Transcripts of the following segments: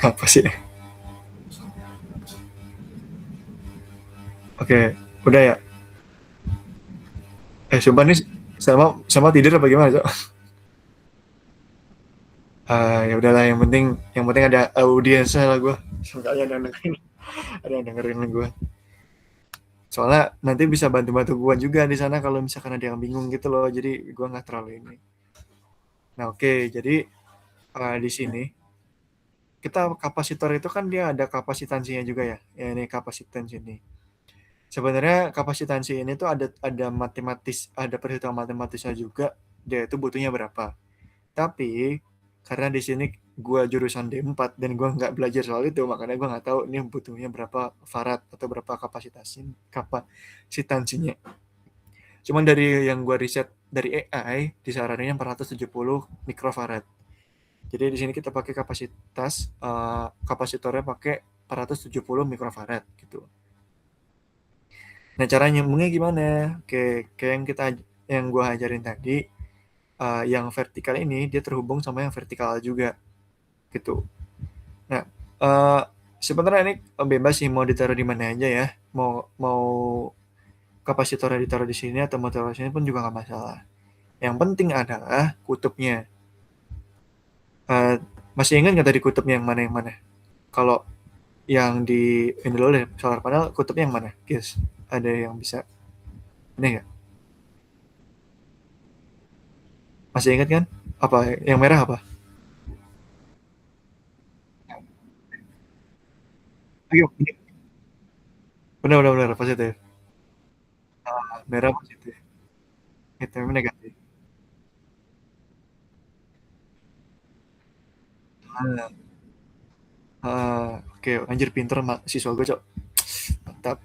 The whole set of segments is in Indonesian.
Apa sih? Oke, udah ya. Sumpah nih sama sama tidur apa gimana, Cok? Ya udahlah, yang penting ada audiensnya lah gue. Seenggaknya ada yang dengerin, ada yang dengerin gue. Soalnya nanti bisa bantu-bantu gue juga di sana kalau misalkan ada yang bingung gitu loh. Jadi gue nggak terlalu ini. Nah, oke, jadi di sini kita kapasitor itu kan dia ada kapasitansinya juga ya. Ya ini kapasitansi ini. Sebenarnya kapasitansi ini tuh ada matematis, ada perhitungan matematisnya juga. Dia itu butuhnya berapa. Tapi karena di sini gua jurusan D4 dan gua nggak belajar soal itu, makanya gua nggak tahu ini butuhnya berapa farad atau berapa kapasitansinya. Cuman dari yang gua riset dari AI disaranin 470 mikrofarad. Jadi di sini kita pakai kapasitornya pakai 470 mikrofarad gitu. Nah, cara nyambungnya gimana? Kayak yang gua ajarin tadi, yang vertikal ini dia terhubung sama yang vertikal juga gitu. Nah, sebenarnya ini bebas sih mau ditaruh di mana aja ya. Mau mau kapasitornya ditaruh di sini atau mau taruh di sini pun juga nggak masalah. Yang penting adalah kutubnya. Eh, Masih ingat nggak tadi kutubnya yang mana yang mana? Kalau yang di ini dulu deh, solar panel kutubnya yang mana? Guys, ada yang bisa ini nggak? Masih ingat kan? Apa yang merah apa? Ayo, benar benar benar positif. Merah positif. Itu negatif. Ah, oke, anjir pinter siswa gue, Cok. Mantap.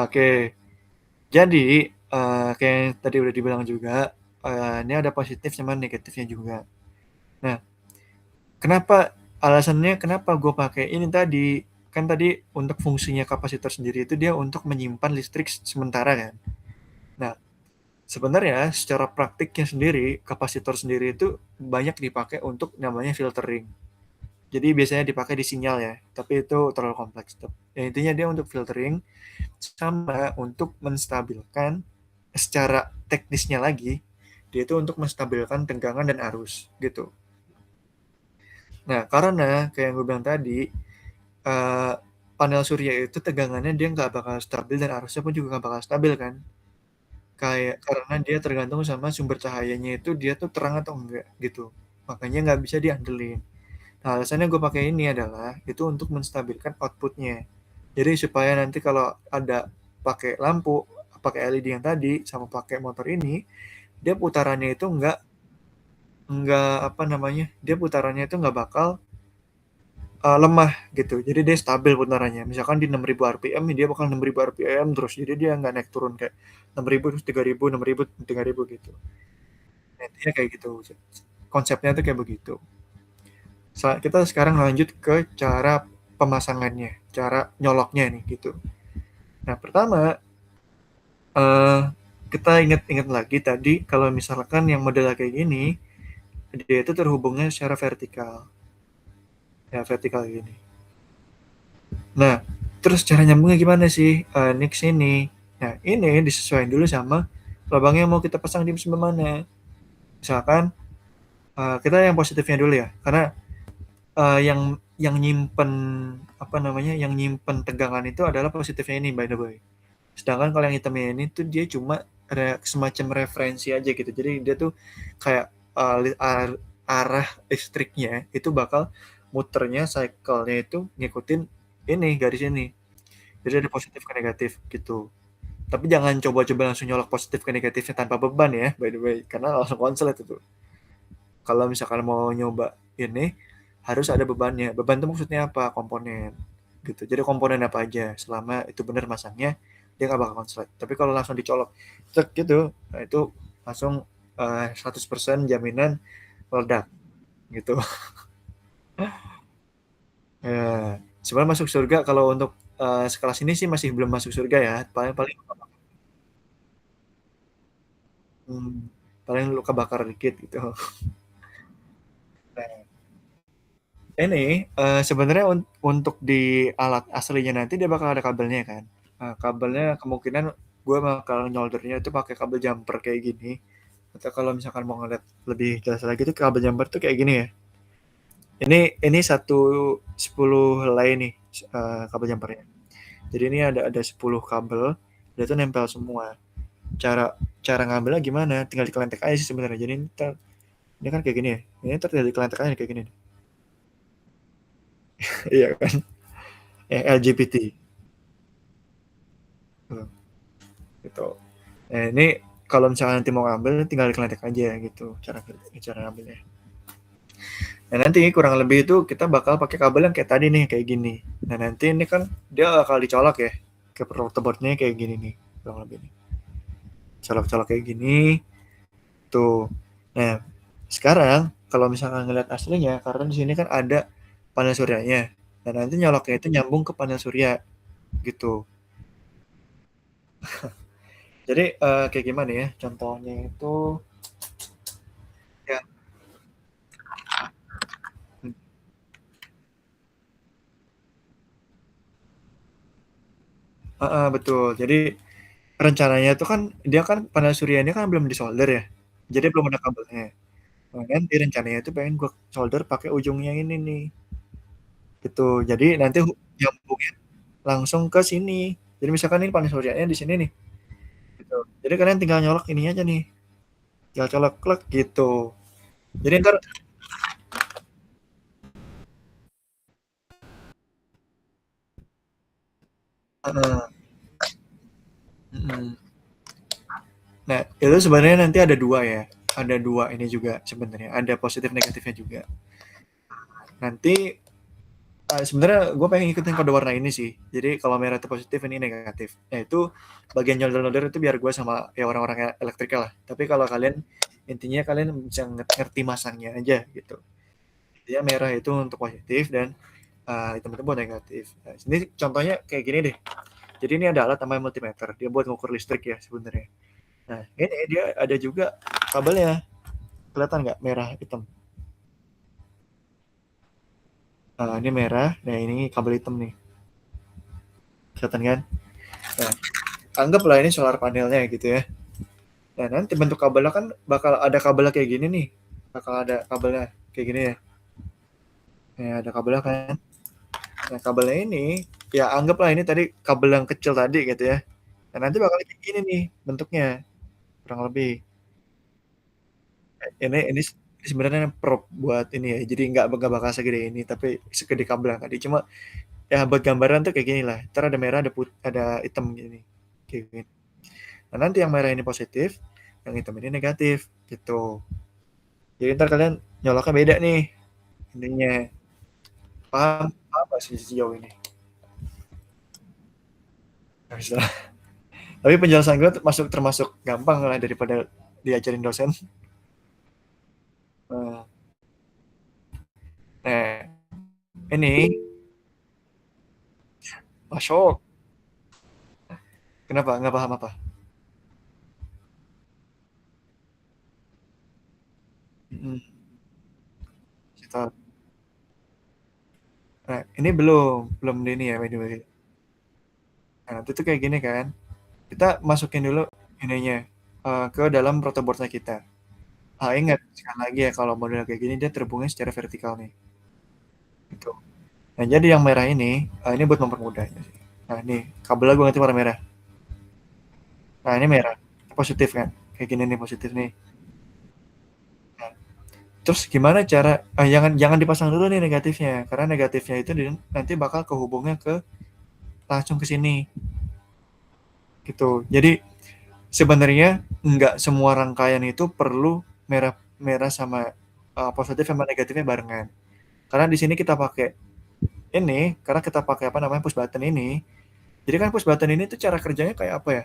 Oke. Jadi, kayak yang tadi udah dibilang juga, ini ada positif sama negatifnya juga. Nah, alasannya kenapa gue pakai ini tadi, kan tadi untuk fungsinya kapasitor sendiri itu dia untuk menyimpan listrik sementara kan. Nah, sebenarnya secara praktiknya sendiri, kapasitor sendiri itu banyak dipakai untuk namanya filtering. Jadi biasanya dipakai di sinyal ya, tapi itu terlalu kompleks. Ya, intinya dia untuk filtering sama untuk menstabilkan secara teknisnya lagi, dia itu untuk menstabilkan tegangan dan arus gitu. Nah, karena kayak yang gue bilang tadi, eh, panel surya itu tegangannya dia nggak bakal stabil dan arusnya pun juga nggak bakal stabil kan. Kayak karena dia tergantung sama sumber cahayanya itu dia tuh terang atau enggak gitu. Makanya nggak bisa diandelin. Nah, alasannya gue pakai ini adalah itu untuk menstabilkan outputnya. Jadi supaya nanti kalau ada pakai lampu, pakai LED yang tadi sama pakai motor ini, dia putarannya itu nggak apa namanya, dia putarannya itu nggak bakal lemah gitu. Jadi dia stabil putarannya. Misalkan di 6.000 RPM, dia bakal 6.000 RPM terus. Jadi dia nggak naik turun kayak 6.000 terus 3.000, 6.000 3.000 gitu. Nah, intinya kayak gitu. Konsepnya tuh kayak begitu. Kita sekarang lanjut ke cara pemasangannya, cara nyoloknya nih gitu. Nah, pertama eh, kita ingat-ingat lagi tadi kalau misalkan yang model kayak gini, dia itu terhubungnya secara vertikal. Ya, vertikal gini. Nah, terus cara nyambungnya gimana sih? Next ini. Nah, ini disesuaikan dulu sama lubang yang mau kita pasang di sebelah mana. Misalkan kita yang positifnya dulu ya, karena yang nyimpen apa namanya, yang nyimpen tegangan itu adalah positifnya ini by the way. Sedangkan kalau yang hitamnya ini tuh dia cuma semacam referensi aja gitu. Jadi dia tuh kayak arah listriknya itu bakal muternya cycle-nya itu ngikutin ini garis ini. Jadi ada positif ke negatif gitu. Tapi jangan coba-coba langsung nyolok positif ke negatifnya tanpa beban ya, by the way, karena langsung konslet itu. Kalau misalkan mau nyoba ini harus ada bebannya. Beban itu maksudnya apa? Komponen gitu. Jadi komponen apa aja selama itu benar masangnya dia nggak bakal konslet. Tapi kalau langsung dicolok cek gitu, nah itu langsung 100% jaminan meledak gitu. Ya, sebenarnya masuk surga kalau untuk sekelas ini sih masih belum masuk surga ya. Paling paling hmm, paling luka bakar dikit gitu. Ini, sebenarnya untuk di alat aslinya nanti dia bakal ada kabelnya kan. Kabelnya kemungkinan gue bakal nyoldernya itu pakai kabel jumper kayak gini, atau kalau misalkan mau ngeliat lebih jelas lagi tuh kabel jumper tuh kayak gini ya. Ini 10 helai nih, kabel jumpernya. Jadi ini ada 10 kabel, dia tuh nempel semua. Cara cara ngambilnya gimana? Tinggal dikelentek aja sih sebenarnya. Jadi ini kan kayak gini ya. Ini tinggal dikelentek aja kayak gini. Iya kan? LGBT. Tuh, gitu. Nah, ini kalau misalnya nanti mau ngambil tinggal dikelentek aja gitu cara ngambilnya. Nah, nanti kurang lebih itu kita bakal pakai kabel yang kayak tadi nih, kayak gini. Nah, nanti ini kan dia bakal dicolok ya ke protoboardnya kayak gini nih, kurang lebih nih. Colok-colok kayak gini, tuh. Nah, sekarang kalau misalkan ngeliat aslinya, karena di sini kan ada panel suryanya. Nah, nanti nyoloknya itu nyambung ke panel surya gitu. Jadi kayak gimana ya? Contohnya itu ya, betul. Jadi rencananya itu kan dia kan panel suryanya kan belum disolder ya. Jadi belum ada kabelnya. Nah, nanti rencananya itu pengen gue solder pakai ujungnya ini nih. Gitu. Jadi nanti nyambungnya langsung ke sini. Jadi misalkan ini panel suryanya di sini nih. Gitu. Jadi kalian tinggal nyolok ini aja nih. Tinggal colok klek gitu. Jadi ntar uh, mm. Nah, itu sebenarnya nanti ada dua ya. Ada dua ini juga sebenarnya. Ada positif negatifnya juga. Nanti sebenarnya gue pengen ikutin kode warna ini sih. Jadi kalau merah itu positif, ini negatif. Nah itu bagian nyolder-nyolder itu biar gue sama ya orang-orang elektrikal lah. Tapi kalau kalian intinya kalian bisa ngerti masangnya aja gitu. Dia merah itu untuk positif dan hitam itu buat negatif. Nah, ini contohnya kayak gini deh. Jadi ini ada alat namanya multimeter. Dia buat ngukur listrik ya sebenarnya. Nah ini dia ada juga kabelnya. Kelihatan nggak merah hitam? Ini merah. Nah ini kabel hitam nih. Kelihatan kan? Nah, anggaplah ini solar panelnya gitu ya. Nah, nanti bentuk kabelnya kan bakal ada kabelnya kayak gini nih. Bakal ada kabelnya kayak gini ya. Ya, ada kabelnya kan. Nah, kabelnya ini ya anggaplah ini tadi kabel yang kecil tadi gitu ya. Nah, nanti bakal kayak gini nih bentuknya kurang lebih. Ini sebenarnya prop buat ini ya. Jadi nggak bakal segede ini, tapi segede kabel yang tadi. Cuma ya buat gambaran tuh kayak gini lah. Ntar ada merah, ada hitam gini. Kayak gini. Nah, nanti yang merah ini positif, yang hitam ini negatif gitu. Jadi ntar kalian nyoloknya beda nih intinya. Paham apa sih sejauh ini? Nggak bisa. Tapi penjelasan gue termasuk gampang lah daripada diajarin dosen. Nah, nah, ini masuk. Kenapa? Nggak paham apa? Hmm, kita. Nah, ini belum di ini ya, by the way. Nah, itu tuh kayak gini kan. Kita masukin dulu ininya ke dalam protoboardnya kita. Ingat sekali lagi ya kalau model kayak gini dia terhubungnya secara vertikal nih. Gitu. Nah, jadi yang merah ini buat mempermudah. Nah, ini kabelnya gue ngerti warna merah. Nah, ini merah. Positif kan? Kayak gini nih positif nih. Nah, terus gimana cara jangan jangan dipasang dulu nih negatifnya, karena negatifnya itu nanti bakal kehubungnya ke langsung ke sini gitu. Jadi sebenarnya nggak semua rangkaian itu perlu merah merah sama positif sama negatifnya barengan. Karena di sini kita pakai ini, karena kita pakai apa namanya push button ini. Jadi kan push button ini tuh cara kerjanya kayak apa ya?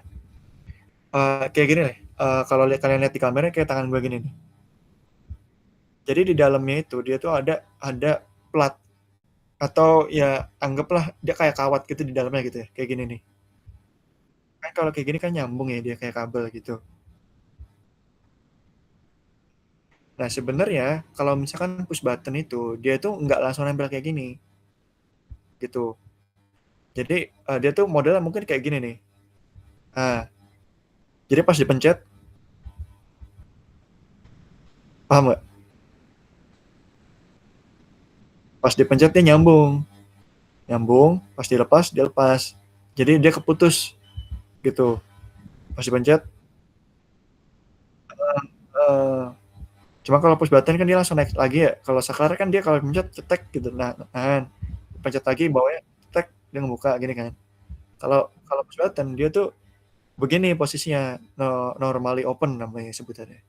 Kayak gini nih. Kalau kalian lihat di kamera kayak tangan gue gini nih. Jadi di dalamnya itu dia tuh ada plat atau ya anggaplah dia kayak kawat gitu di dalamnya gitu ya. Kayak gini nih. Kan kalau kayak gini kan nyambung ya dia kayak kabel gitu. Nah, sebenarnya kalau misalkan push button itu, dia tuh nggak langsung nempel kayak gini, gitu. Jadi, dia tuh modelnya mungkin kayak gini nih. Nah, jadi pas dipencet, paham nggak? Pas dipencet dia nyambung, nyambung, pas dilepas dia lepas. Jadi dia keputus gitu. Pas dipencet, eh, cuma kalau push button kan dia langsung naik lagi ya. Kalau sekarang kan dia kalau pencet cetek gitu. Nah, pencet lagi bawahnya cetek dia ngebuka gini kan. Kalau kalau push button dia tuh begini posisinya, normally open namanya sebutannya.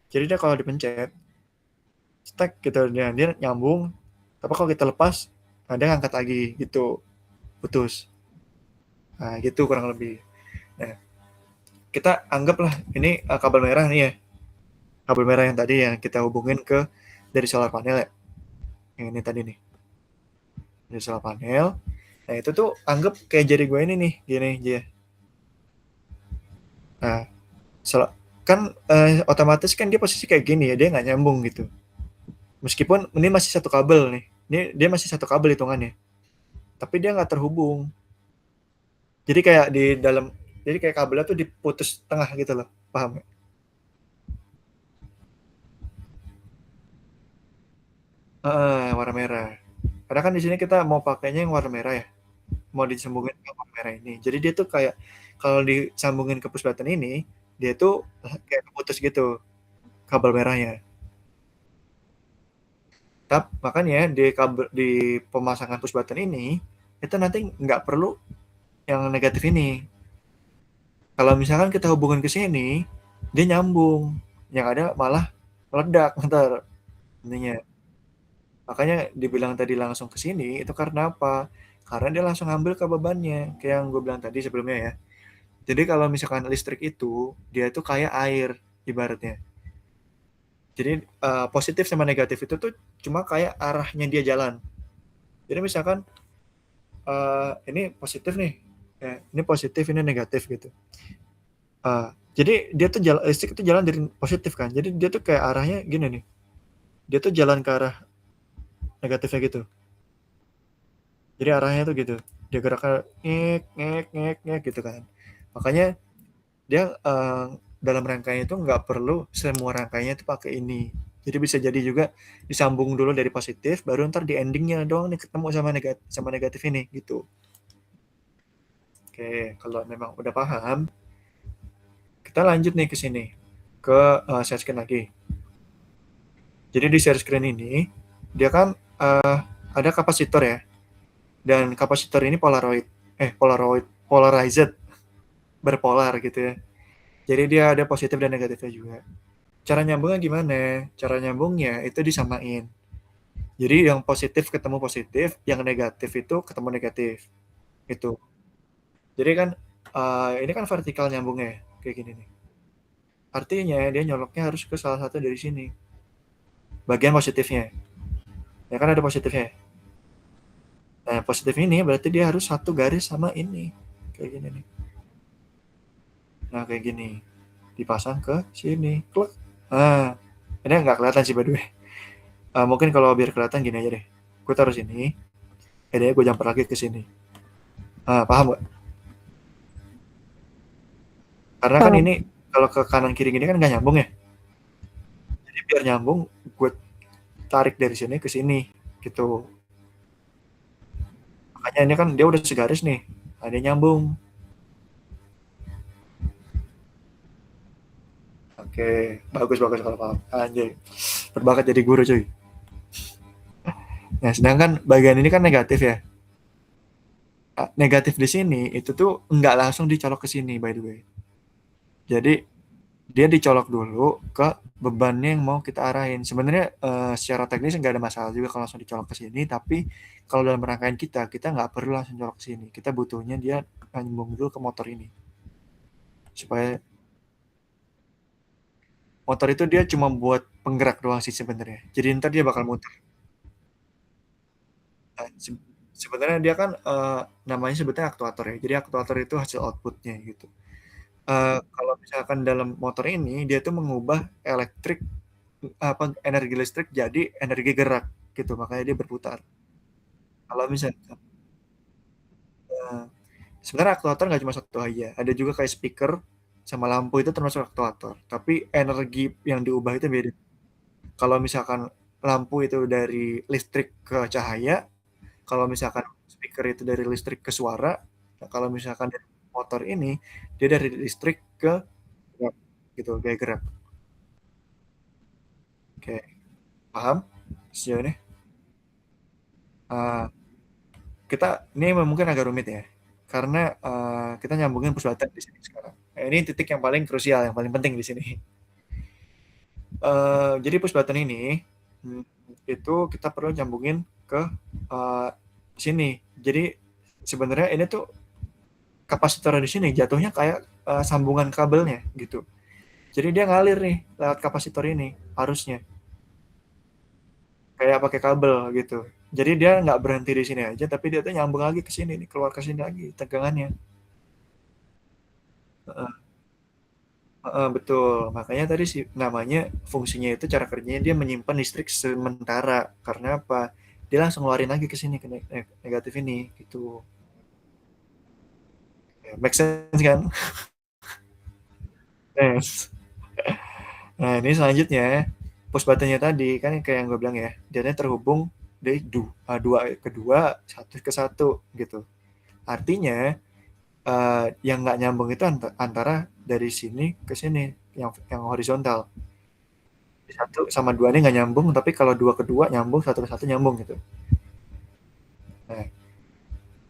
Jadi dia kalau dipencet cetek gitu dia nyambung. Tapi kalau kita lepas, nah dia ngangkat lagi gitu, putus. Nah, gitu kurang lebih. Nah, kita anggaplah ini kabel merah nih ya. Kabel merah yang tadi yang kita hubungin ke dari solar panel ya. Yang ini tadi nih. Dari solar panel. Nah, itu tuh anggap kayak jari gue ini nih, gini aja. Nah, kan otomatis kan dia posisi kayak gini ya, dia nggak nyambung gitu. Meskipun ini masih satu kabel nih. Ini dia masih satu kabel hitungannya. Tapi dia nggak terhubung. Jadi kayak di dalam, jadi kayak kabelnya tuh diputus tengah gitu loh. Paham ya? Warna merah. Karena kan di sini kita mau pakainya yang warna merah ya. Mau disambungin ke warna merah ini. Jadi dia tuh kayak kalau disambungin ke push button ini, dia tuh kayak keputus gitu kabel merahnya. Makanya di kabel di pemasangan push button ini itu nanti nggak perlu yang negatif ini. Kalau misalkan kita hubungin ke sini, dia nyambung. Yang ada malah meledak ntar intinya. Makanya dibilang tadi langsung ke sini itu karena apa? Karena dia langsung ngambil ke bebannya, kayak yang gue bilang tadi sebelumnya ya. Jadi kalau misalkan listrik itu, dia itu kayak air ibaratnya. Jadi positif sama negatif itu tuh cuma kayak arahnya dia jalan. Jadi misalkan ini positif nih, ini positif, ini negatif gitu. Jadi dia tuh listrik itu jalan dari positif kan. Jadi dia tuh kayak arahnya gini nih. Dia tuh jalan ke arah negatifnya gitu. Jadi arahnya tuh gitu. Dia geraknya ngek ngek ngek ngek gitu kan. Makanya dia dalam rangkaian itu nggak perlu semua rangkaiannya itu pakai ini. Jadi bisa jadi juga disambung dulu dari positif, baru ntar di endingnya doang nih ketemu sama negatif ini gitu. Oke, kalau memang udah paham, kita lanjut nih ke sini ke share screen lagi. Jadi di share screen ini dia kan ada kapasitor ya, dan kapasitor ini polarized, berpolar gitu ya. Jadi dia ada positif dan negatifnya juga. Cara nyambungnya gimana? Cara nyambungnya itu disamain. Jadi yang positif ketemu positif, yang negatif itu ketemu negatif. Itu. Jadi kan ini kan vertikal nyambungnya kayak gini nih. Artinya dia nyoloknya harus ke salah satu dari sini. Bagian positifnya. Ya kan ada positifnya. Nah, positif ini berarti dia harus satu garis sama ini. Kayak gini nih. Nah, kayak gini. Dipasang ke sini. Kluk. Nah, ini nggak kelihatan sih by the way. Mungkin kalau biar kelihatan gini aja deh. Gue taruh sini. Ini gue jumper lagi ke sini. Paham gak? Karena kan Paham. ini kalau ke kanan kiri gini kan nggak nyambung ya. Jadi biar nyambung, gue tarik dari sini ke sini gitu. Makanya ini kan dia udah segaris nih. Nah, dia nyambung. Oke, bagus bagus kalau paham. Anjay, berbakat jadi guru cuy. Nah, sedangkan bagian ini kan negatif ya. Negatif di sini itu tuh nggak langsung dicolok ke sini by the way. Jadi dia dicolok dulu ke bebannya yang mau kita arahin. Sebenarnya secara teknis nggak ada masalah juga kalau langsung dicolok ke sini, tapi kalau dalam rangkaian kita nggak perlu langsung colok ke sini. Kita butuhnya dia nyambung dulu ke motor ini. Supaya motor itu dia cuma buat penggerak doang sih sebenarnya. Jadi ntar dia bakal muter. Nah, sebenarnya dia kan namanya sebetulnya aktuator ya. Jadi aktuator itu hasil outputnya gitu. Kalau misalkan dalam motor ini dia tuh mengubah elektrik energi listrik jadi energi gerak gitu, makanya dia berputar. Kalau misalkan eh, sebenarnya aktuator nggak cuma satu aja, ada juga kayak speaker sama lampu itu termasuk aktuator, tapi energi yang diubah itu beda. Kalau misalkan lampu itu dari listrik ke cahaya, kalau misalkan speaker itu dari listrik ke suara, nah kalau misalkan dari motor ini dia dari listrik ke gerak gitu, kayak gerak. Oke, paham sejauh ini? Uh, kita ini mungkin agak rumit ya, karena kita nyambungin push-button di sini sekarang. Nah, ini titik yang paling krusial, yang paling penting di sini. Jadi push-button ini hmm, itu kita perlu nyambungin ke uh, sini. Jadi sebenarnya ini tuh kapasitor di sini jatuhnya kayak sambungan kabelnya gitu. Jadi dia ngalir nih lewat kapasitor ini arusnya kayak pakai kabel gitu. Jadi dia nggak berhenti di sini aja, tapi dia tuh nyambung lagi ke sini nih, keluar ke sini lagi tegangannya. Heeh, heeh, betul. Makanya tadi sih namanya fungsinya itu cara kerjanya dia menyimpan listrik sementara. Karena apa? Dia langsung ngeluarin lagi ke sini ke negatif ini gitu. Ya, make sense kan? Yes. Nah, ini selanjutnya push buttonnya tadi kan kayak yang gue bilang ya, dia terhubung dari dua ke dua, satu ke satu gitu. Artinya yang nggak nyambung itu antara dari sini ke sini yang horizontal. Satu sama dua ini nggak nyambung, tapi kalau dua ke dua nyambung, satu ke satu nyambung gitu. Nah,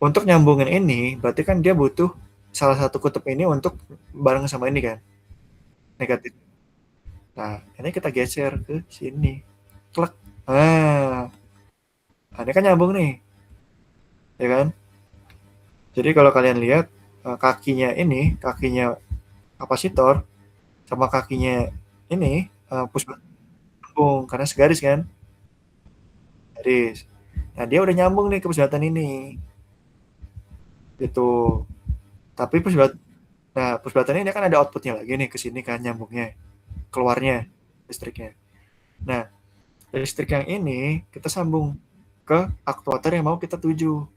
untuk nyambungin ini berarti kan dia butuh salah satu kutub ini untuk bareng sama ini kan, negatif. Nah, ini kita geser ke sini. Klek. Nah, ini kan nyambung nih, ya kan? Jadi kalau kalian lihat kakinya ini, kakinya kapasitor sama kakinya ini push nyambung karena segaris kan, garis. Nah dia udah nyambung nih ke push button ini, gitu. Tapi push button ini kan ada outputnya lagi nih ke sini kan nyambungnya, keluarnya listriknya. Nah listrik yang ini kita sambung ke aktuator yang mau kita tuju.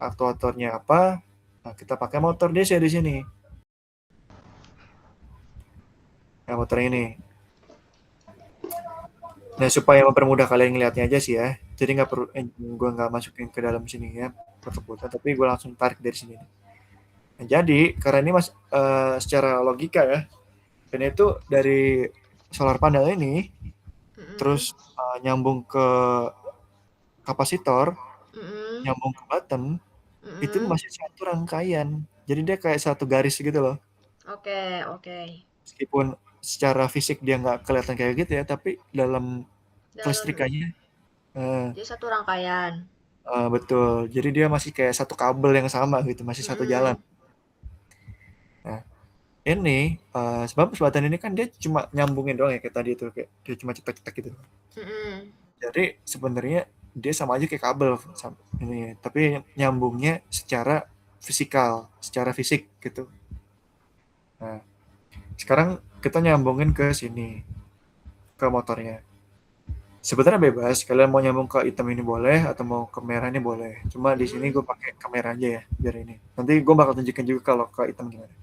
Aktuatornya apa? Nah kita pakai motor DC di sini. Nah motor ini. Nah, supaya mempermudah kalian ngeliatnya aja sih ya. Jadi nggak perlu gue nggak masukin ke dalam sini ya pertemuan, tapi gue langsung tarik dari sini. Nah, jadi karena ini secara logika ya, ini itu dari solar panel ini terus nyambung ke kapasitor, nyambung ke button, itu masih satu rangkaian. Jadi dia kayak satu garis gitu loh. Oke, oke. Meskipun secara fisik dia nggak kelihatan kayak gitu ya, tapi dalam Dalam kelistrikannya dia satu rangkaian. betul. Jadi dia masih kayak satu kabel yang sama gitu, masih satu jalan. Mm-mm. Nah, ini sebab sebutan ini kan dia cuma nyambungin doang ya kayak tadi itu kayak dia cuma cetak-cetak gitu. Mm-mm. Jadi sebenarnya dia sama aja kayak kabel ini, tapi nyambungnya secara fisikal, secara fisik gitu. Nah, sekarang kita nyambungin ke sini, ke motornya. Sebenarnya bebas, kalian mau nyambung ke hitam ini boleh atau mau ke merah ini boleh. Cuma di sini Mm-mm. gue pakai kamera aja ya, biar ini. Nanti gue bakal tunjukin juga kalau ke hitam gimana.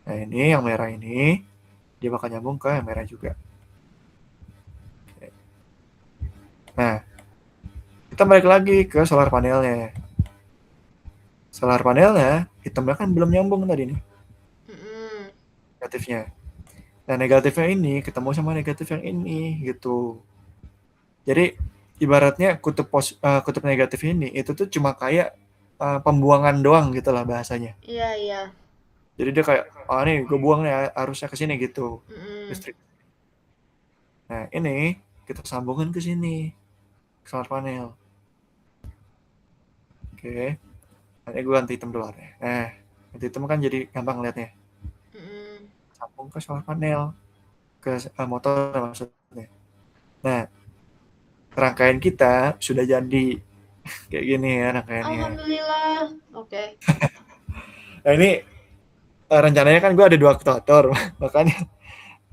Nah ini yang merah ini, dia bakal nyambung ke yang merah juga. Nah, kita balik lagi ke solar panelnya. Solar panelnya, hitamnya kan belum nyambung tadi nih, Mm-mm. negatifnya. Nah, negatifnya ini ketemu sama negatif yang ini, gitu. Jadi, ibaratnya kutub negatif ini, itu tuh cuma kayak pembuangan doang gitu lah bahasanya. Iya, iya. Jadi dia kayak, oh nih gue buang nih arusnya ke sini gitu, Mm-mm. listrik. Nah, ini kita sambungin ke sini, ke solar panel. Oke, nanti gue ganti hitam dulu ya. Nah, ganti hitam kan jadi gampang liatnya. Mm-mm. Sambung ke solar panel, ke motor maksudnya. Nah, rangkaian kita sudah jadi kayak gini ya rangkaiannya. Alhamdulillah. Oke. Nah ini rencananya kan gue ada dua aktuator, makanya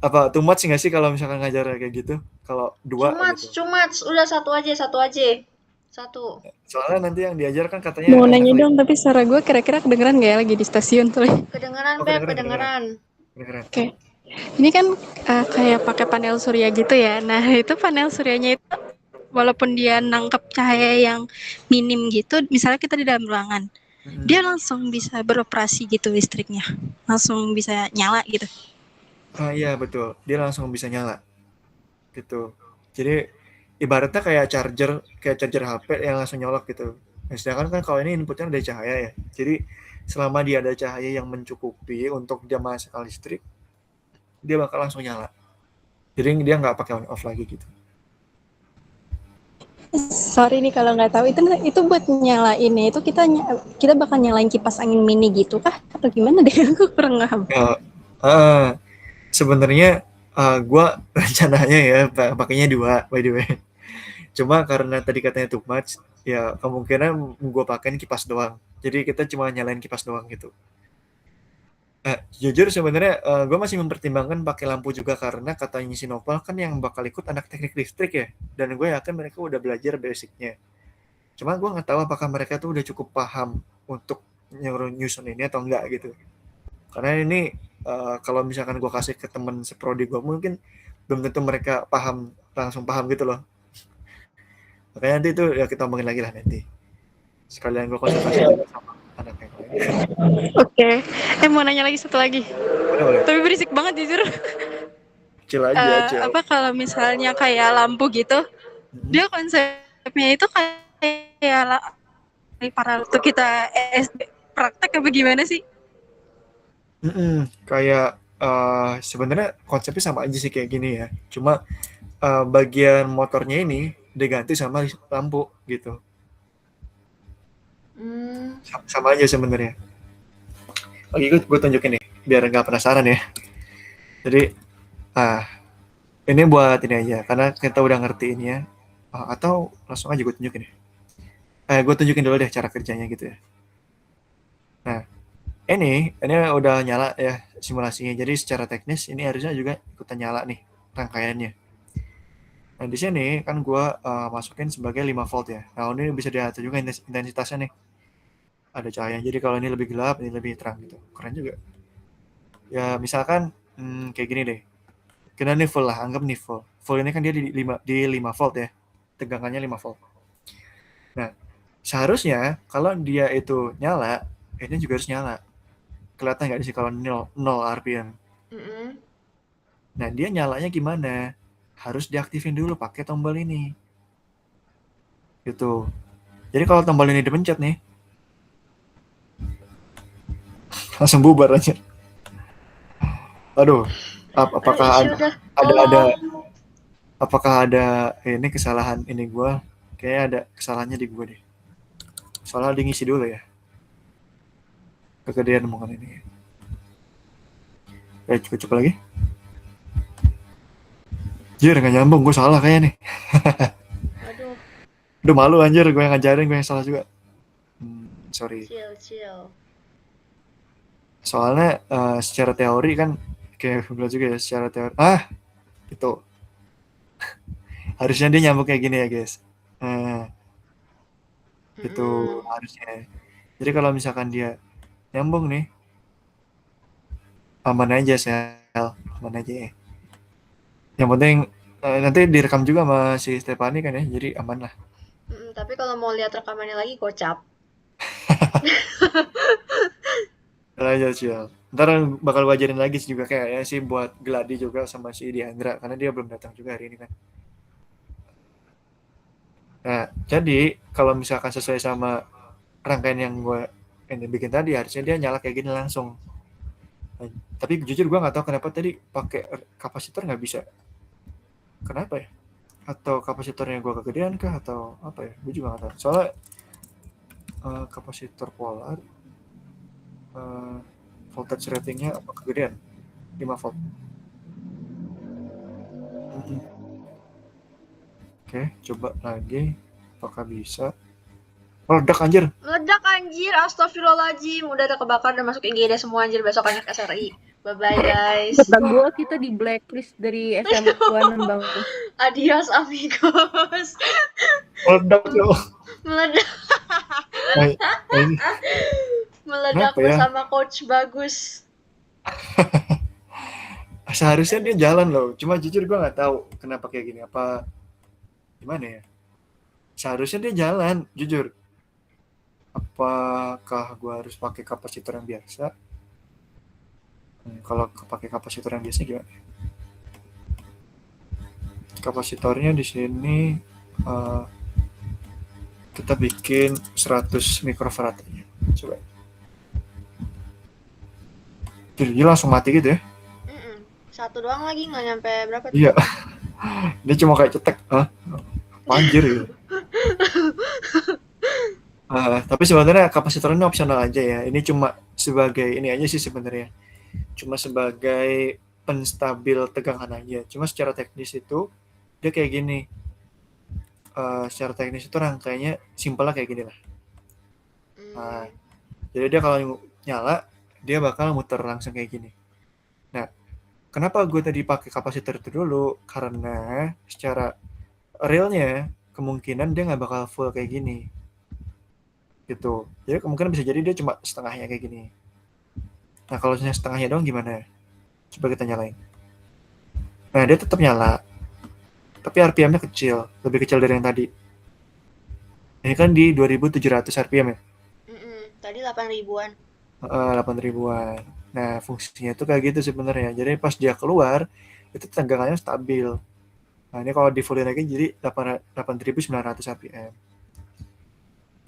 Apa too much nggak sih kalau misalkan ngajar kayak gitu? Kalau dua gitu. Too much. Udah satu aja, satu aja. Satu. Soalnya nanti yang diajar kan katanya Mau nanya level. dong, tapi suara gue kira-kira kedengeran gak ya lagi di stasiun tuh? Kedengeran, Oh, Beb, kedengeran, kedengeran, kedengeran. kedengeran. Oke. Ini kan kayak pakai panel surya gitu ya. Nah, itu panel suryanya itu walaupun dia nangkep cahaya yang minim gitu, misalnya kita di dalam ruangan, Mm-mm. dia langsung bisa beroperasi gitu listriknya. Langsung bisa nyala gitu. Ah iya betul, dia langsung bisa nyala gitu. Jadi ibaratnya kayak charger HP yang langsung nyolok gitu. Nah, sedangkan kan kalau ini inputnya ada cahaya ya. Jadi selama dia ada cahaya yang mencukupi untuk dia menghasilkan listrik, dia bakal langsung nyala. Jadi dia nggak pakai on off lagi gitu. Sorry nih kalau nggak tahu itu buat nyalainnya itu kita bakal nyalain kipas angin mini gitu kah atau gimana deh? Aku kurang paham. Ya, ah, sebenarnya gue rencananya ya pakainya dua by the way. Cuma karena tadi katanya too much, ya kemungkinan gue pakein kipas doang. Jadi kita cuma nyalain kipas doang gitu. Jujur sebenarnya gue masih mempertimbangkan pakai lampu juga karena katanya si Nopal kan yang bakal ikut anak teknik listrik ya. Dan gue yakin mereka udah belajar basicnya. Cuma gue nggak tahu apakah mereka tuh udah cukup paham untuk nyusun ini atau enggak gitu. Karena ini kalau misalkan gue kasih ke temen seprodi gue mungkin belum tentu mereka langsung paham gitu loh. Makanya nanti itu ya kita omongin lagi lah nanti. Sekalian gue konsultasi juga sama anak yang lain. Oke. Mau nanya lagi satu lagi. Boleh, boleh. Tapi berisik banget jujur. Chill aja, chill. Apa kalau misalnya kayak lampu gitu, Hmm. dia konsepnya itu kayak para waktu kita SD praktek apa gimana sih? Kayak sebenarnya konsepnya sama aja sih kayak gini ya. Cuma bagian motornya ini diganti sama lampu gitu. Hmm. Sama aja sebenarnya. Lagi gue tunjukin nih, biar nggak penasaran ya. Jadi, ini buat ini aja, karena kita udah ngerti ini ya. Atau langsung aja gue tunjukin ya. Gue tunjukin dulu deh cara kerjanya gitu ya. Nah, ini udah nyala ya simulasinya. Jadi secara teknis ini harusnya juga ikutan nyala nih rangkaiannya. Nah, di sini kan gue masukin sebagai 5 volt ya. Nah, ini bisa diatur juga intensitasnya nih. Ada cahaya. Jadi kalau ini lebih gelap, ini lebih terang gitu. Keren juga. Ya, misalkan kayak gini deh. Kita nih full lah, anggap nih full. Full ini kan dia di 5 volt ya. Tegangannya 5 volt. Nah, seharusnya kalau dia itu nyala, ini juga harus nyala. Kelihatan nggak sih kalau 0 RPM? Mm-mm. Nah, dia nyalanya gimana? Harus diaktifin dulu pakai tombol ini. Gitu. Jadi kalau tombol ini dipencet nih, langsung bubar aja. Aduh, apakah Sudah. ada Tolong. apakah ada ini kesalahan ini gue? Kayaknya ada kesalahannya di gue deh. Soalnya di ngisi dulu ya. Kegedean omongan ini. Cukup lagi. Jir, gak nyambung. Gue salah kayaknya nih. Aduh. Udah malu anjir. Gue yang ngajarin. Gue yang salah juga. Sorry. Chill. Soalnya secara teori kan kayak gue bilang juga ya. Secara teori. Itu. Harusnya dia nyambung kayak gini ya guys. Itu harusnya. Jadi kalau misalkan dia nyambung nih. Aman aja sel. Aman aja ya. Yang penting nanti direkam juga sama si Stefani kan ya. Jadi aman lah. Tapi kalau mau lihat rekamannya lagi gocap. Aja chill. Ntar bakal gue ajarin lagi juga kayaknya sih buat Gladi juga sama si Diandra. Karena dia belum datang juga hari ini kan. Nah, jadi kalau misalkan sesuai sama rangkaian yang gue ini bikin tadi, harusnya dia nyala kayak gini langsung. Nah, tapi jujur gue nggak tahu kenapa tadi pakai kapasitor nggak bisa. Kenapa ya? Atau kapasitornya gue kegedean kah? Atau apa ya? Gue juga nggak tahu. Soalnya kapasitor polar voltage ratingnya apa kegedean? 5 volt. Oke, coba lagi. Apakah bisa? Meledak anjir. Meledak anjir, astagfirullahaladzim. Udah ada kebakar dan masuk IGD semua anjir besokannya ke SRI. Bye-bye guys. Kata gue kita di blacklist dari SMA-an Bang. Adios amigos. Meledak loh. Meledak. Nah, ini Meledak Kenapa ya? bersama Coach Bagus. seharusnya dia jalan loh. Cuma jujur gue nggak tahu kenapa kayak gini. Apa gimana ya? Seharusnya dia jalan, jujur. Apakah gue harus pakai kapasitor yang biasa? Kalau pakai kapasitor yang biasa gimana? Kapasitornya di sini kita bikin 100 mikrofarad aja. Coba. Jadi langsung mati gitu ya? Satu doang lagi nggak nyampe berapa tuh? Iya. Dia cuma kayak cetek, anjir gitu. Tapi sebenarnya kapasitor ini opsional aja ya. Ini cuma sebagai ini aja sih sebenarnya. Cuma sebagai penstabil tegangan aja. Cuma secara teknis itu dia kayak gini. Secara teknis itu rangkainya simpelnya kayak gini lah. Jadi dia kalau nyala dia bakal muter langsung kayak gini. Nah, kenapa gue tadi pakai kapasitor itu dulu? Karena secara realnya kemungkinan dia nggak bakal full kayak gini. Gitu. Jadi kemungkinan bisa jadi dia cuma setengahnya kayak gini. Nah, kalau setengahnya doang gimana? Coba kita nyalain. Nah, dia tetap nyala. Tapi RPM-nya kecil, lebih kecil dari yang tadi. Ini kan di 2700 RPM ya? Tadi 8.000-an. 8.000-an. Nah, fungsinya itu kayak gitu sebenarnya. Jadi pas dia keluar, itu tegangannya stabil. Nah, ini kalau di full lagi jadi 8.900 RPM.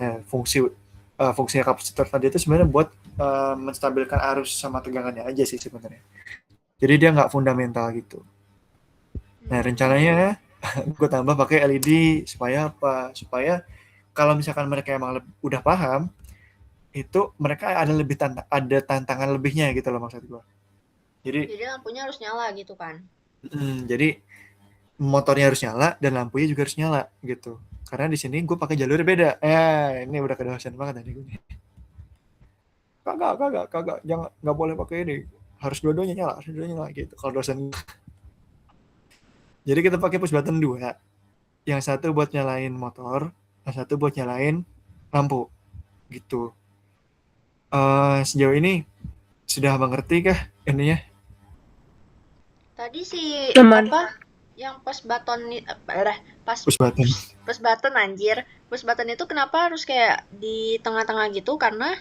Nah, fungsinya kapasitor tadi itu sebenarnya buat menstabilkan arus sama tegangannya aja sih sebenarnya. Jadi dia nggak fundamental gitu. Nah, rencananya gue tambah pakai LED supaya apa? Supaya kalau misalkan mereka emang udah paham, itu mereka ada tantangan lebihnya gitu loh maksud gue. Jadi lampunya harus nyala gitu kan? Jadi motornya harus nyala dan lampunya juga harus nyala gitu. Karena di sini gue pakai jalur beda. Ini udah kedosen banget tadi gue. Kagak, jangan, nggak boleh pakai ini. Harus dua-duanya nyala gitu. Kalau dosen. Jadi kita pakai push button 2. Yang satu buat nyalain motor, yang satu buat nyalain lampu. Gitu. Sejauh ini sudah mengerti kah ininya? Tadi sih Teman. apa? Yang push button anjir. Push button itu kenapa harus kayak di tengah-tengah gitu? Karena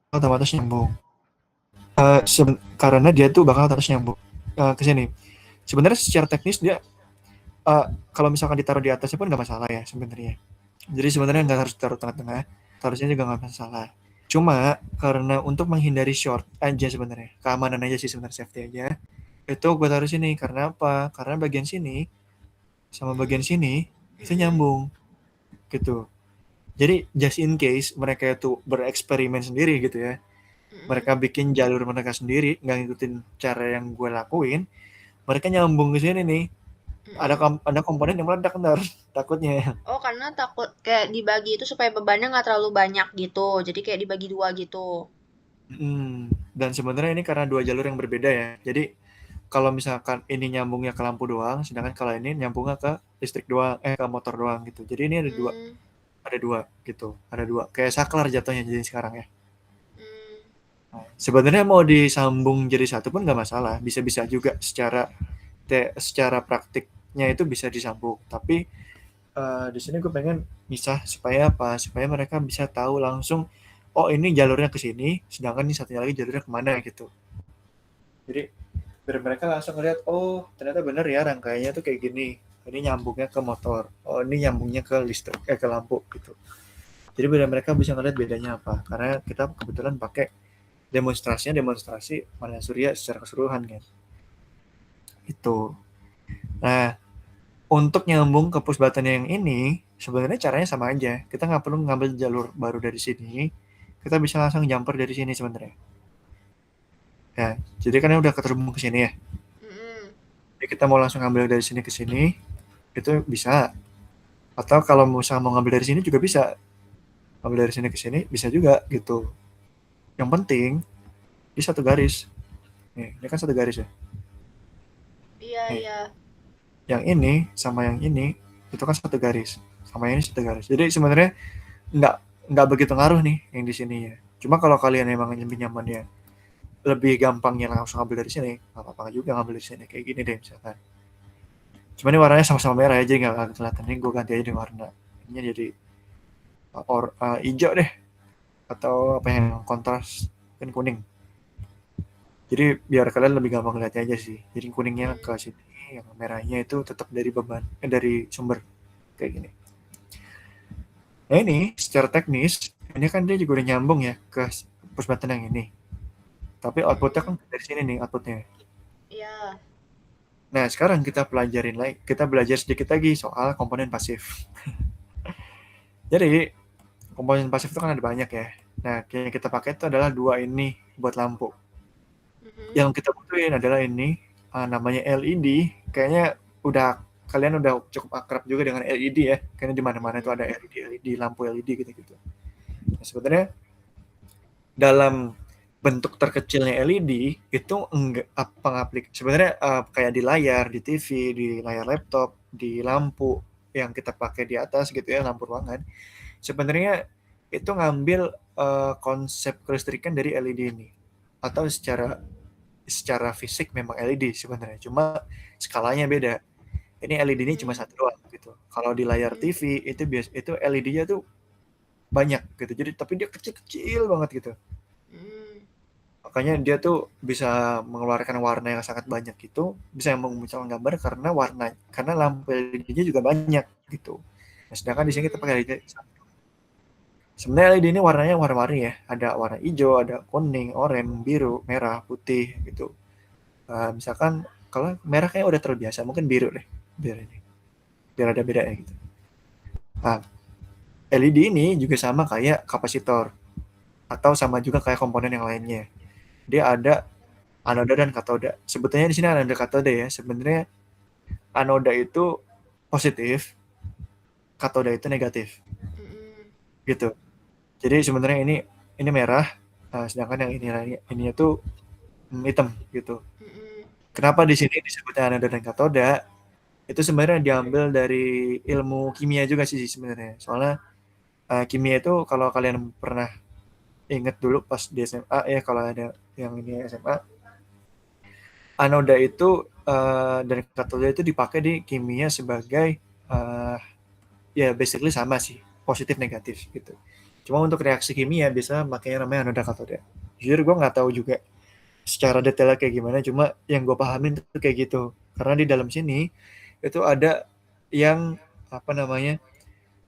otomatis nyambung. Karena dia tuh bakal otomatis nyambung ke sini. Sebenarnya secara teknis dia kalau misalkan ditaruh di atasnya pun nggak masalah ya sebenarnya. Jadi sebenarnya nggak harus taruh tengah-tengah, taruhnya juga nggak masalah. Cuma karena untuk menghindari short aja sebenarnya, keamanan aja sih sebenarnya, safety aja. Itu gue taruh sini karena apa? Karena bagian sini sama bagian sini itu nyambung gitu. Jadi just in case mereka itu bereksperimen sendiri gitu ya. Mereka bikin jalur mereka sendiri, nggak ngikutin cara yang gue lakuin. Mereka nyambung ke sini nih. Ada komponen yang meledak ntar takutnya. Oh, karena takut kayak dibagi itu supaya bebannya nggak terlalu banyak gitu. Jadi kayak dibagi 2 gitu. Dan sebenarnya ini karena 2 jalur yang berbeda ya. Jadi kalau misalkan ini nyambungnya ke lampu doang, sedangkan kalau ini nyambungnya ke listrik doang, ke motor doang gitu. Jadi ini ada 2 gitu. Ada 2 kayak saklar jatuhnya jadi sekarang ya. Nah, sebenarnya mau disambung jadi satu pun nggak masalah, bisa-bisa juga secara praktiknya itu bisa disambung. Tapi di sini gue pengen misah supaya apa? Supaya mereka bisa tahu langsung, oh ini jalurnya ke sini, sedangkan ini satunya lagi jalurnya kemana gitu. Jadi biar mereka langsung ngeliat, oh ternyata bener ya rangkaiannya tuh kayak gini. Ini nyambungnya ke motor, oh ini nyambungnya ke listrik, ke lampu gitu. Jadi biar mereka bisa ngeliat bedanya apa. Karena kita kebetulan pakai demonstrasi panel surya secara keseluruhan kan. Itu. Nah, untuk nyambung ke push button yang ini, sebenarnya caranya sama aja. Kita nggak perlu ngambil jalur baru dari sini. Kita bisa langsung jumper dari sini sebenarnya. Ya, jadi kan udah keterhubung ke sini ya. Jadi kita mau langsung ngambil dari sini ke sini, itu bisa. Atau kalau misalnya mau ngambil dari sini juga bisa. Ngambil dari sini ke sini bisa juga gitu. Yang penting di satu garis. Nih, ini kan satu garis ya. Iya, Nih, iya. yang ini sama yang ini itu kan satu garis. Sama yang ini satu garis. Jadi sebenarnya nggak nggak begitu ngaruh nih yang di sini ya. Cuma kalau kalian emang lebih nyaman ya, lebih gampangnya langsung ambil dari sini, nggak apa-apa juga ngambil dari sini. Kayak gini deh misalkan. Cuma ini warnanya sama-sama merah ya, jadi nggak kelihatan. Ini gue ganti aja di warna. Ini jadi hijau deh, atau apa yang kontras kan kuning. Jadi biar kalian lebih gampang lihatnya aja sih. Jadi kuningnya ke sini, yang merahnya itu tetap dari dari sumber kayak gini. Nah ini secara teknis, ini kan dia juga udah nyambung ya ke push button yang ini. Tapi outputnya kan dari sini nih outputnya. Iya. Nah sekarang kita belajar sedikit lagi soal komponen pasif. Jadi komponen pasif itu kan ada banyak ya. Nah yang kita pakai itu adalah dua ini buat lampu. Yang kita butuhin adalah ini namanya LED. Kayaknya kalian udah cukup akrab juga dengan LED ya, karena di mana-mana itu ada LED, lampu LED gitu-gitu. Nah, sebenarnya dalam bentuk terkecilnya LED itu enggak sebenarnya kayak di layar, di TV, di layar laptop, di lampu yang kita pakai di atas gitu ya, lampu ruangan. Sebenarnya itu ngambil konsep kelistrikan dari LED ini, atau secara fisik memang LED sebenarnya, cuma skalanya beda. Ini LED ini cuma satu doang gitu. Kalau di layar TV itu LED-nya tuh banyak gitu. Jadi tapi dia kecil-kecil banget gitu. Makanya dia tuh bisa mengeluarkan warna yang sangat banyak gitu, bisa memunculkan gambar karena lampu LED-nya juga banyak gitu. Nah, sedangkan di sini kita pakai LED satu. Sebenarnya LED ini warnanya warna-warni ya. Ada warna hijau, ada kuning, oranye, biru, merah, putih gitu. Misalkan kalau merah kayaknya udah terbiasa, mungkin biru deh. Biar ada beda ya gitu. Nah, LED ini juga sama kayak kapasitor atau sama juga kayak komponen yang lainnya. Dia ada anoda dan katoda. Sebetulnya di sini anoda katoda ya. Sebenarnya anoda itu positif, katoda itu negatif. Gitu. Jadi sebenarnya ini merah, sedangkan yang ini tuh hitam gitu. Kenapa di sini disebutnya anoda dan katoda? Itu sebenarnya diambil dari ilmu kimia juga sih sebenarnya. Soalnya kimia itu kalau kalian pernah ingat dulu pas di SMA ya, kalau ada yang ini SMA, anoda itu dan katoda itu dipakai di kimia sebagai ya basically sama sih, positif negatif gitu. Cuma untuk reaksi kimia biasa makanya namanya anoda katoda. Jujur gue nggak tahu juga secara detailnya kayak gimana, cuma yang gue pahamin tuh kayak gitu. Karena di dalam sini itu ada yang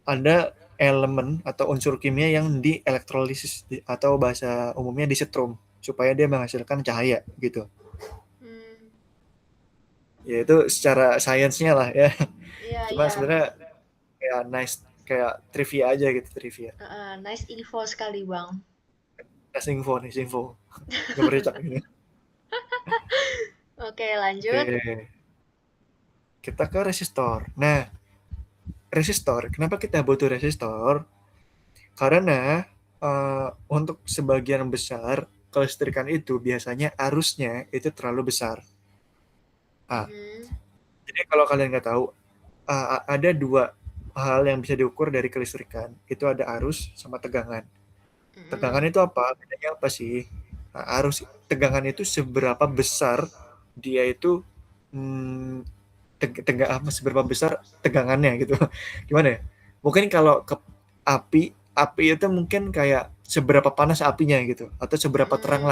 ada elemen atau unsur kimia yang dielektrolisis atau bahasa umumnya disetrum supaya dia menghasilkan cahaya gitu. Ya itu secara sainsnya lah ya. Cuma sebenarnya kayak trivia aja gitu, trivia. Nice info sekali, Bang. Nice info. Gak bericak ini. Oke, lanjut. Kita ke resistor. Nah, resistor, kenapa kita butuh resistor? Karena untuk sebagian besar kelistrikan itu biasanya arusnya itu terlalu besar. Jadi kalau kalian nggak tahu, ada dua hal yang bisa diukur dari kelistrikan. Itu ada arus sama tegangan. Tegangan itu apa? Bedanya apa sih? Tegangan itu seberapa besar dia itu seberapa besar tegangannya gitu. Gimana ya? Mungkin kalau ke api itu mungkin kayak seberapa panas apinya gitu, atau seberapa terang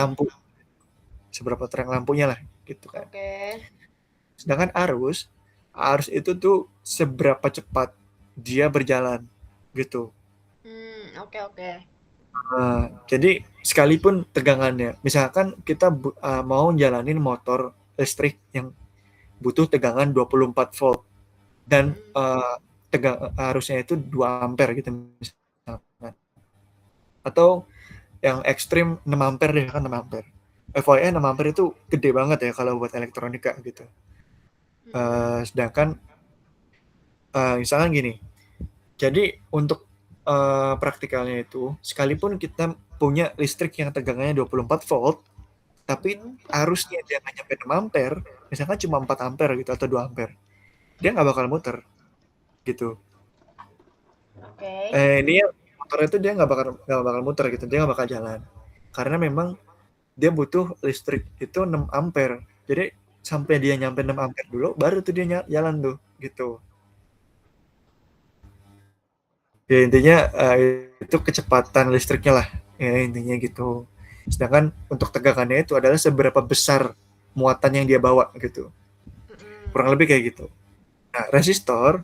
lampunya lah gitu kan. Sedangkan arus itu tuh seberapa cepat dia berjalan gitu. Oke. Jadi sekalipun tegangannya, misalkan kita mau jalanin motor listrik yang butuh tegangan 24 volt dan arusnya itu 2 ampere gitu misalkan. Atau yang ekstrim 6 ampere deh, kan 6 ampere. FYI 6 ampere itu gede banget ya kalau buat elektronika gitu. Sedangkan misalkan gini, jadi untuk praktikalnya itu sekalipun kita punya listrik yang tegangannya 24 volt, tapi arusnya dia nggak nyampe 6 ampere, misalkan cuma 4 ampere gitu atau 2 ampere, dia nggak bakal muter gitu. Oke. Ini motornya itu dia nggak bakal muter gitu, dia nggak bakal jalan. Karena memang dia butuh listrik itu 6 ampere. Jadi sampai dia nyampe 6 ampere dulu, baru tuh dia jalan tuh gitu. Ya intinya itu kecepatan listriknya lah, ya intinya gitu. Sedangkan untuk tegangannya itu adalah seberapa besar muatan yang dia bawa gitu. Kurang lebih kayak gitu. Nah, resistor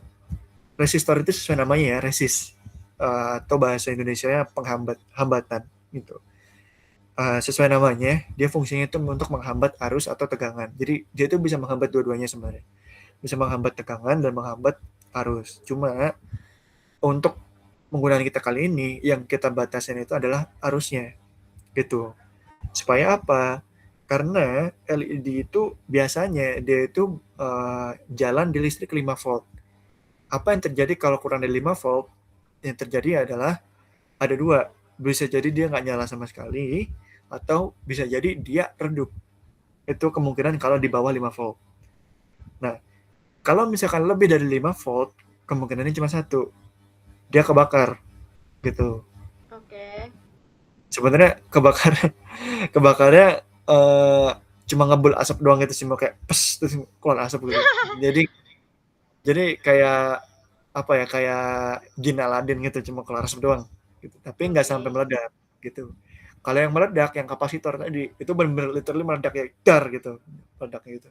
itu sesuai namanya ya, resist, atau bahasa Indonesianya hambatan gitu. Sesuai namanya, dia fungsinya itu untuk menghambat arus atau tegangan. Jadi dia itu bisa menghambat dua-duanya sebenarnya. Bisa menghambat tegangan dan menghambat arus. Cuma untuk penggunaan kita kali ini yang kita batasin itu adalah arusnya gitu. Supaya apa? Karena LED itu biasanya dia itu jalan di listrik 5 volt. Apa yang terjadi kalau kurang dari 5 volt? Yang terjadi adalah ada dua. Bisa jadi dia nggak nyala sama sekali, atau bisa jadi dia redup. Itu kemungkinan kalau di bawah 5 volt. Nah, kalau misalkan lebih dari 5 volt, kemungkinannya cuma satu. Dia kebakar gitu. Oke. Sebenarnya kebakarnya cuma ngebul asap doang gitu, cuma kayak pes terus keluar asap gitu. Jadi kayak apa ya, kayak jin Aladin gitu, cuma keluar asap doang gitu. Tapi nggak sampai meledak gitu. Kalau yang meledak, yang kapasitor tadi itu benar-benar literally meledak ya, dar gitu, meledaknya gitu.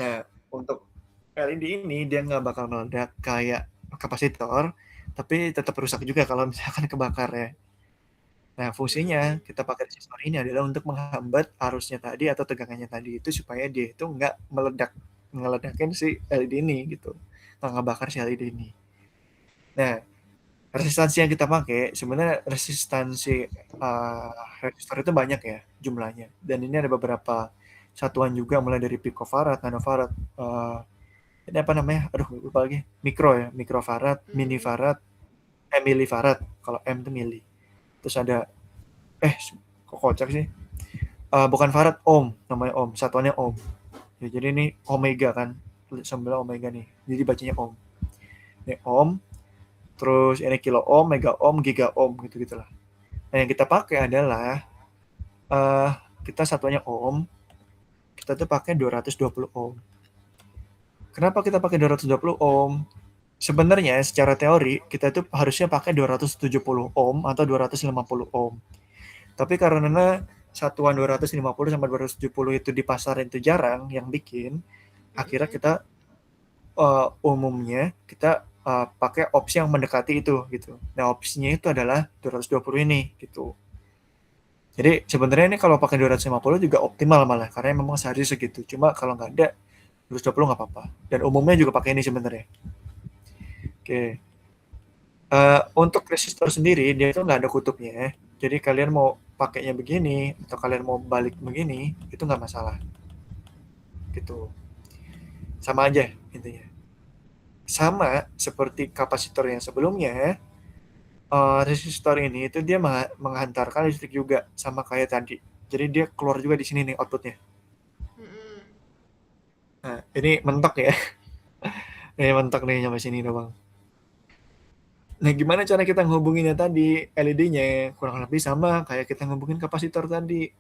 Nah, untuk LED ini dia nggak bakal meledak kayak kapasitor, tapi tetap rusak juga kalau misalkan kebakar ya. Nah, fungsinya kita pakai resistor ini adalah untuk menghambat arusnya tadi atau tegangannya tadi itu supaya dia itu nggak ngeledakin si LED ini gitu, nggak ngebakar si LED ini. Nah, resistansi yang kita pakai sebenarnya resistor itu banyak ya jumlahnya, dan ini ada beberapa satuan juga mulai dari picofarad, nanofarad, ini apa namanya? Aduh lupa lagi. Mikrofarad, minifarad, milifarad. Kalau M itu mili. Terus ada kok kocak sih? Bukan farad, ohm, namanya ohm, satuannya ohm. Ya, jadi ini omega kan, sambil omega nih. Jadi bacanya ohm. Ini ohm, terus ini kilo ohm, mega ohm, giga ohm gitu-gitulah. Nah, yang kita pakai adalah kita satuannya ohm. Kita tuh pakai 220 ohm. Kenapa kita pakai 220 ohm? Sebenarnya secara teori kita tuh harusnya pakai 270 ohm atau 250 ohm. Tapi karena satuan 250 sama 270 itu di pasaran itu jarang yang bikin, akhirnya kita umumnya kita pakai opsi yang mendekati itu gitu. Nah, opsinya itu adalah 220 ini gitu. Jadi sebenarnya ini kalau pakai 250 juga optimal malah, karena memang seharusnya segitu. Cuma kalau nggak ada 220 nggak apa-apa. Dan umumnya juga pakai ini sebenarnya. Oke. Untuk resistor sendiri dia itu nggak ada kutubnya. Jadi kalian mau pakainya begini atau kalian mau balik begini itu nggak masalah. Gitu. Sama aja intinya. Sama seperti kapasitor yang sebelumnya, resistor ini itu dia menghantarkan listrik juga sama kayak tadi. Jadi dia keluar juga di sini nih outputnya. Nah, ini mentok ya. Ini mentok nih sampai sini doang. Nah, gimana cara kita ngehubunginnya tadi LED-nya? Kurang lebih sama kayak kita ngehubungin kapasitor tadi.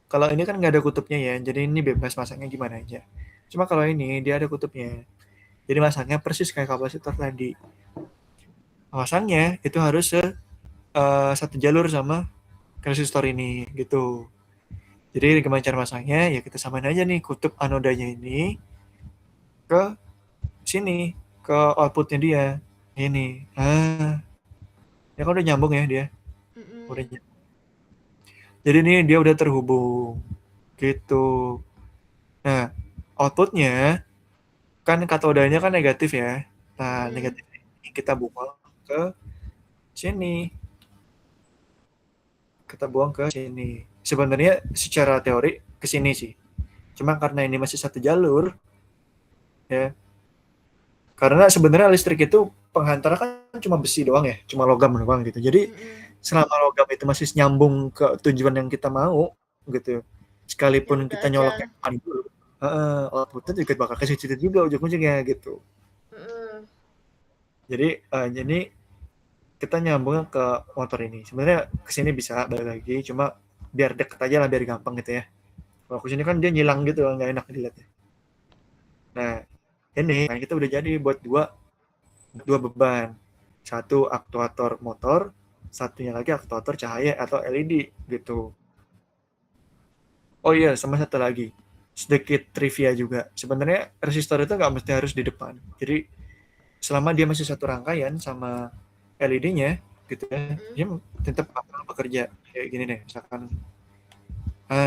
Kalau ini kan nggak ada kutubnya ya, jadi ini bebas masangnya gimana aja. Cuma kalau ini dia ada kutubnya. Jadi masangnya persis kayak kapasitor tadi. Masangnya itu harus satu jalur sama resistor ini gitu. Jadi gimana cara masangnya? Ya kita samain aja nih kutub anodanya ini ke sini, ke outputnya dia. Ini. Ya kan udah nyambung ya dia. Udah nyambung. Jadi ini dia udah terhubung. Gitu. Nah, outputnya kan katodanya kan negatif ya. Nah, negatif ini kita buang ke sini. Sebenarnya secara teori ke sini sih. Cuma karena ini masih satu jalur, ya. Karena sebenarnya listrik itu penghantar kan cuma besi doang ya, cuma logam doang gitu. Jadi selama logam itu masih nyambung ke tujuan yang kita mau gitu, sekalipun udah kita aja. nyoloknya kapan dulu, output-nya juga bakal ke situ juga ujung-ujungnya gitu. Jadi kita nyambungnya ke motor ini. Sebenarnya ke sini bisa balik lagi, cuma biar deket aja lah, biar gampang gitu ya. Kalau ke sini kan dia nyilang gitu, nggak enak dilihatnya. Nah, ini kita udah jadi buat dua beban. Satu aktuator motor, satunya lagi aktuator cahaya atau LED gitu. Oh iya, sama satu lagi. Sedikit trivia juga. Sebenarnya resistor itu nggak mesti harus di depan. Jadi selama dia masih satu rangkaian sama LED-nya gitu ya, dia tetap bakal bekerja kayak gini deh. Misalkan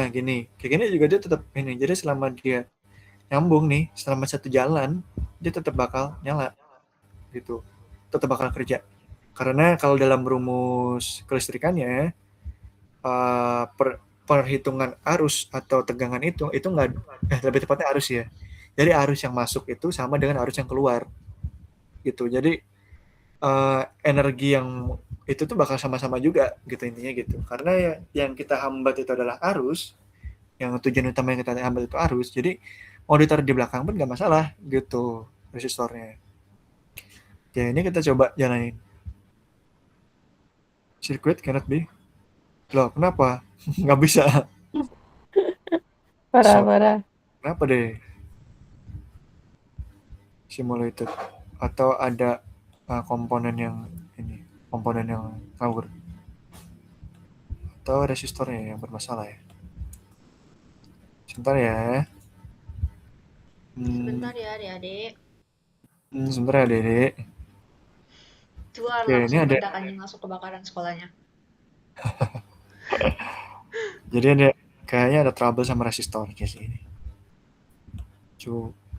gini. Kayak gini juga dia tetap ini. Jadi selama dia nyambung nih, selama satu jalan, dia tetap bakal nyala gitu. Tetap bakal kerja. Karena kalau dalam rumus kelistrikannya, perhitungan arus atau tegangan itu nggak, lebih tepatnya arus ya. Jadi arus yang masuk itu sama dengan arus yang keluar gitu. Jadi energi yang itu tuh bakal sama-sama juga gitu intinya gitu. Karena yang kita hambat itu adalah arus, yang tujuan utama yang kita hambat itu arus. Jadi mau ditaruh di belakang pun nggak masalah gitu resistornya. Oke, ini kita coba jalanin. Circuit cannot be. Loh, kenapa? Nggak bisa. Parah. Kenapa deh? Simulated. Atau ada komponen yang ngawur. Atau resistornya yang bermasalah ya. Sebentar ya. Sebentar ya adik-adik. Sebentar ya Dede. Tuan Oke, ini langsung ada. ledakannya masuk kebakaran sekolahnya. Jadi kayaknya ada trouble sama resistornya sih ini.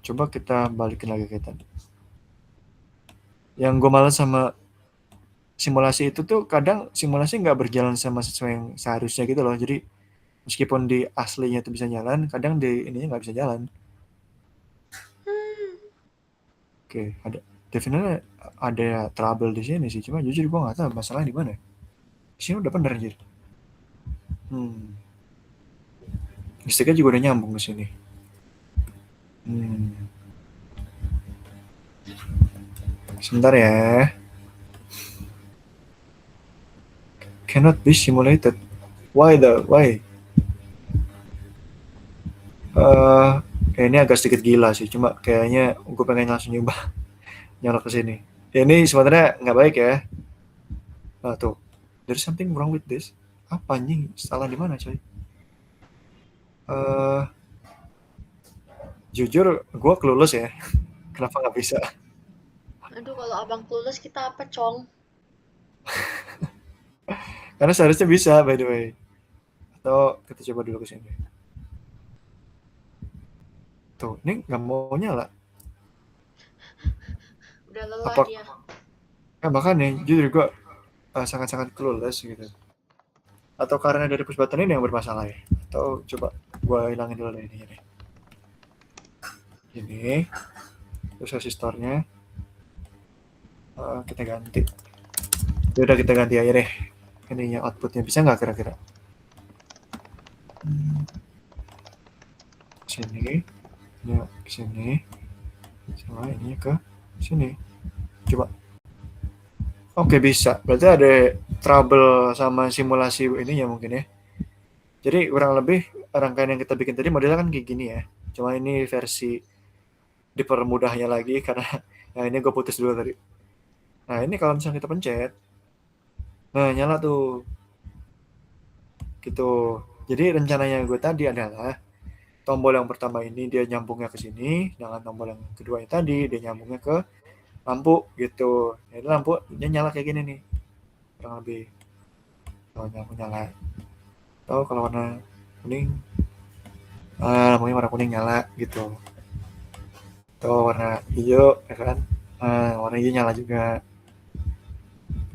Coba kita balikin lagi ke tadi. Yang gue malas sama simulasi itu tuh kadang simulasi nggak berjalan sama sesuai yang seharusnya gitu loh. Jadi meskipun di aslinya itu bisa jalan, kadang di ininya nggak bisa jalan. Oke, definitely ada trouble di sini sih. Cuma jujur gue nggak tahu masalahnya di mana. Di sini udah bener anjir. Listriknya juga udah nyambung ke sini. Sebentar ya. Cannot be simulated. Why? Ini agak sedikit gila sih. Cuma kayaknya gue pengen langsung nyoba nyolok ke sini. Ini sebenarnya nggak baik ya. Tuh, there's something wrong with this. Apa anjing? Salah di mana coy? Jujur, gue clueless ya. Kenapa nggak bisa? Aduh, kalau abang clueless kita apa, Cong? Karena seharusnya bisa, by the way. Atau kita coba dulu ke sini. Tuh, ini nggak mau nyala. Udah lelah dia. Makanya, jujur gue sangat-sangat clueless gitu. Atau karena dari push button ini yang bermasalah ya? Atau coba gue hilangin dulu dari ini. Ini, terus resistornya kita ganti. Udah kita ganti aja deh. Ininya outputnya bisa nggak kira-kira? Sini, ya ke sini, sama ini ke sini. Coba. Oke, bisa. Berarti ada trouble sama simulasi ininya mungkin ya. Jadi kurang lebih rangkaian yang kita bikin tadi modelnya kan kayak gini ya. Cuma ini versi dipermudahnya lagi karena yang ini gue putus dulu tadi. Nah ini kalau misalnya kita pencet, nah nyala tuh. Gitu. Jadi rencananya gue tadi adalah tombol yang pertama ini dia nyambungnya ke sini, dengan tombol yang kedua yang tadi dia nyambungnya ke lampu gitu. Jadi lampu dia nyala kayak gini nih, kurang lebih. Kalau lampu nyala, atau kalau warna kuning, lampunya warna kuning nyala gitu. Atau warna hijau, ya kan? Warna hijau nyala juga.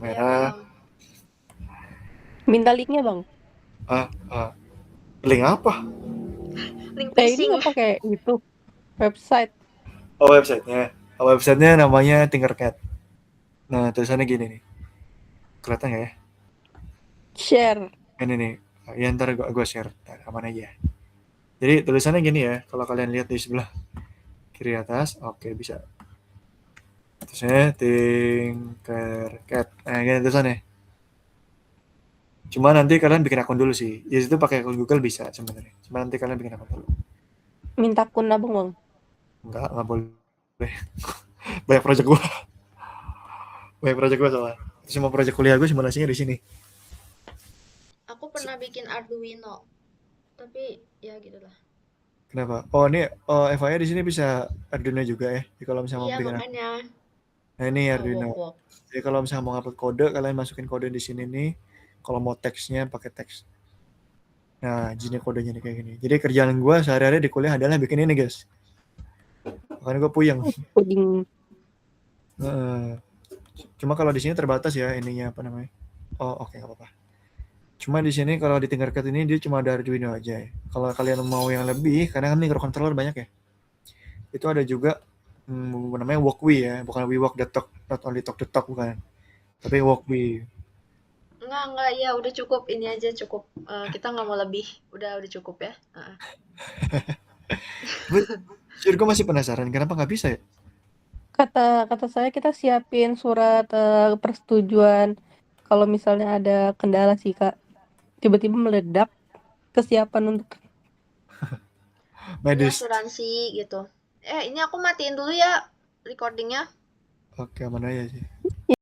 Merah. Minta linknya bang. Link apa? Link Ini phishing. nggak pakai itu website. Oh websitenya. Websitenya namanya Tinkercad. Nah tulisannya gini nih. Kelihatan nggak ya? Share. Ini nih, ya ntar gua share, ntar aman aja. Jadi tulisannya gini ya, kalau kalian lihat di sebelah kiri atas, oke bisa. Tulisannya Tinkercad. Nah, gini tulisannya. Cuma nanti kalian bikin akun dulu sih. Di situ pakai akun Google bisa sebenarnya. Cuma nanti kalian bikin akun dulu. Minta akun abang bang. Enggak boleh. Banyak project gua, banyak project gua soalnya. Semua project kuliah gua simulasinya di sini. Aku pernah bikin Arduino, tapi ya gitulah. Kenapa? Ini FYI di sini bisa Arduino juga ya. Jadi kalau misalnya mau Iya bikin makanya. Nah, ini Ah, Arduino. wok. Jadi kalau misalnya mau upload kode, kalian masukin kode di sini nih. Kalau mau teksnya pakai teks. Nah, gini kodenya nih kayak gini. Jadi kerjaan gua sehari-hari di kuliah adalah bikin ini, guys. Makanya gua puyeng. Coding. Heeh. Cuma kalau di sini terbatas ya ininya apa namanya. Oke, nggak apa-apa. Cuma di sini kalau di Tinkercad ini dia cuma ada Arduino aja ya. Kalau kalian mau yang lebih, karena kan microcontroller banyak ya. Itu ada juga namanya Walkway ya, bukan WeWalk.talk, not only talk the talk bukan. Tapi Walkway. Enggak, ya udah cukup, ini aja cukup. Kita nggak mau lebih, udah cukup ya. Tapi jujur gue masih penasaran kenapa nggak bisa ya? Kata saya kita siapin surat persetujuan kalau misalnya ada kendala sih Kak. Tiba-tiba meledak, kesiapan untuk Ini Medis. asuransi gitu. Ini aku matiin dulu ya recordingnya. Oke, aman aja sih.